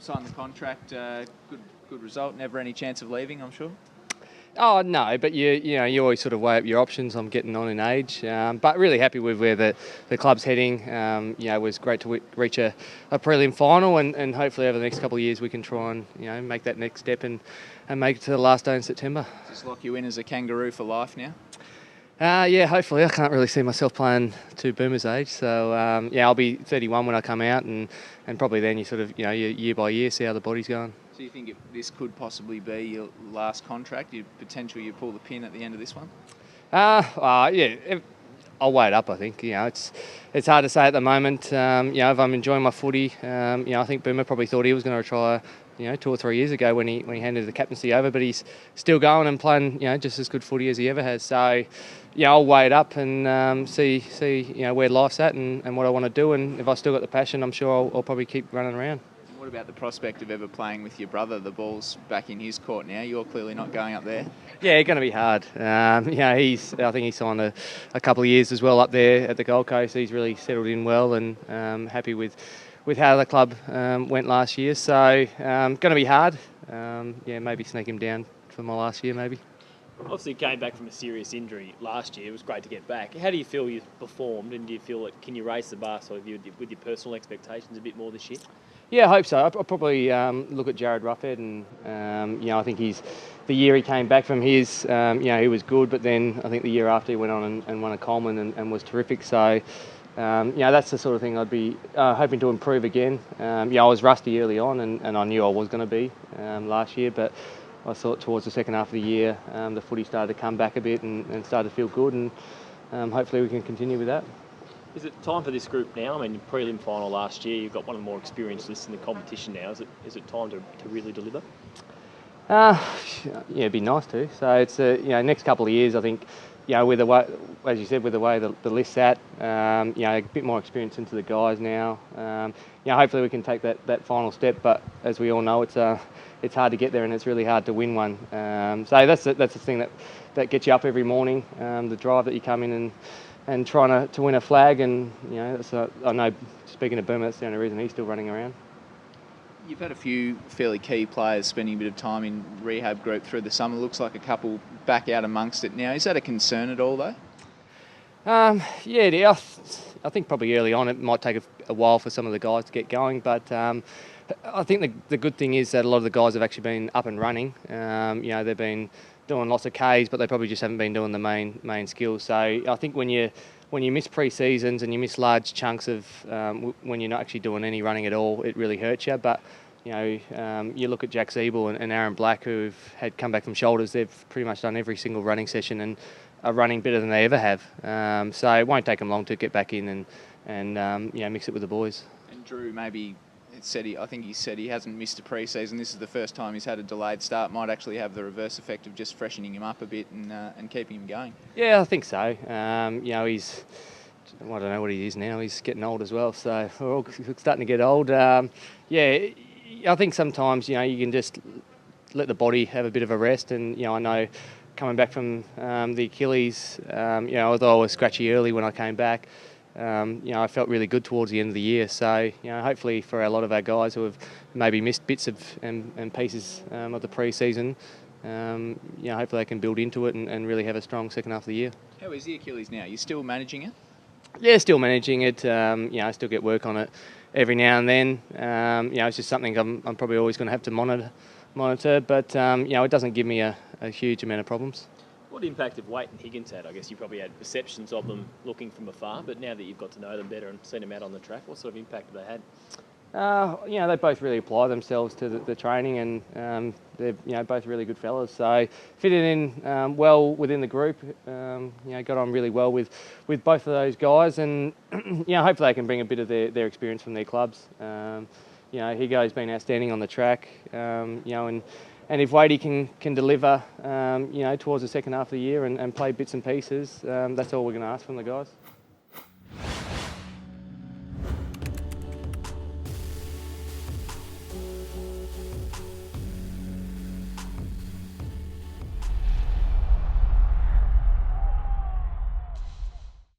signed the contract. Good result. Never any chance of leaving, I'm sure. Oh no, but you always sort of weigh up your options. I'm getting on in age, but really happy with where the club's heading. It was great to reach a prelim final, and hopefully over the next couple of years we can try and make that next step and make it to the last day in September. Does this lock you in as a Kangaroo for life now? Yeah, hopefully. I can't really see myself playing to Boomer's age, so I'll be 31 when I come out, and probably then you sort of you year by year see how the body's going. So you think this could possibly be your last contract? You pull the pin at the end of this one? Yeah. I'll weigh it up. I think it's hard to say at the moment. If I'm enjoying my footy, I think Boomer probably thought he was going to retire 2 or 3 years ago when he handed the captaincy over, but he's still going and playing just as good footy as he ever has. So I'll weigh it up and see where life's at and what I want to do, and if I still got the passion, I'm sure I'll probably keep running around. What about the prospect of ever playing with your brother? The ball's back in his court now. You're clearly not going up there. Yeah, it's going to be hard. I think he's signed a couple of years as well up there at the Gold Coast. He's really settled in well and happy with how the club went last year. So going to be hard. Maybe sneak him down for my last year, maybe. Obviously, you came back from a serious injury last year. It was great to get back. How do you feel you've performed, and do you feel like can you raise the bar with your personal expectations a bit more this year? Yeah, I hope so. I'll probably look at Jared Ruffhead, and I think the year he came back from his, he was good, but then I think the year after he went on and won a Coleman and was terrific. So, that's the sort of thing I'd be hoping to improve again. I was rusty early on, and I knew I was going to be last year, but I thought towards the second half of the year, the footy started to come back a bit and started to feel good, and hopefully we can continue with that. Is it time for this group now? I mean, prelim final last year, you've got one of the more experienced lists in the competition now. Is it time to really deliver? It'd be nice to. So it's next couple of years, I think, with the way, as you said, with the way the list's at, a bit more experience into the guys now. Hopefully we can take that final step. But as we all know, it's hard to get there, and it's really hard to win one. So that's the thing that gets you up every morning. The drive that you come in and trying to win a flag, and I know, speaking of Boomer, that's the only reason he's still running around. You've had a few fairly key players spending a bit of time in rehab group through the summer. Looks like a couple back out amongst it now. Is that a concern at all, though? Yeah, I think probably early on it might take a while for some of the guys to get going, but I think the good thing is that a lot of the guys have actually been up and running. They've been doing lots of Ks, but they probably just haven't been doing the main skills. So I think when you miss pre-seasons and you miss large chunks of when you're not actually doing any running at all, it really hurts you. But you look at Jack Siebel and Aaron Black, who've had come back from shoulders. They've pretty much done every single running session and are running better than they ever have. So it won't take them long to get back in and mix it with the boys. And Drew, maybe I think he said he hasn't missed a pre-season. This is the first time he's had a delayed start. Might actually have the reverse effect of just freshening him up a bit and keeping him going. Yeah, I think so. He's, I don't know what he is now. He's getting old as well, so we're all starting to get old. I think sometimes you can just let the body have a bit of a rest. And I know coming back from the Achilles, although I was scratchy early when I came back. I felt really good towards the end of the year. So, hopefully for a lot of our guys who have maybe missed bits of and pieces of the pre-season, hopefully they can build into it and really have a strong second half of the year. How is the Achilles now? You still managing it? Yeah, still managing it. I still get work on it every now and then. It's just something I'm probably always going to have to monitor. But it doesn't give me a huge amount of problems. What impact have Waite and Higgins had? I guess you probably had perceptions of them looking from afar, but now that you've got to know them better and seen them out on the track, what sort of impact have they had? They both really apply themselves to the training, and they're both really good fellas. So fitted in well within the group. Got on really well with both of those guys, and hopefully they can bring a bit of their experience from their clubs. Higo's been outstanding on the track, and if Wadey can deliver, towards the second half of the year and play bits and pieces, that's all we're going to ask from the guys.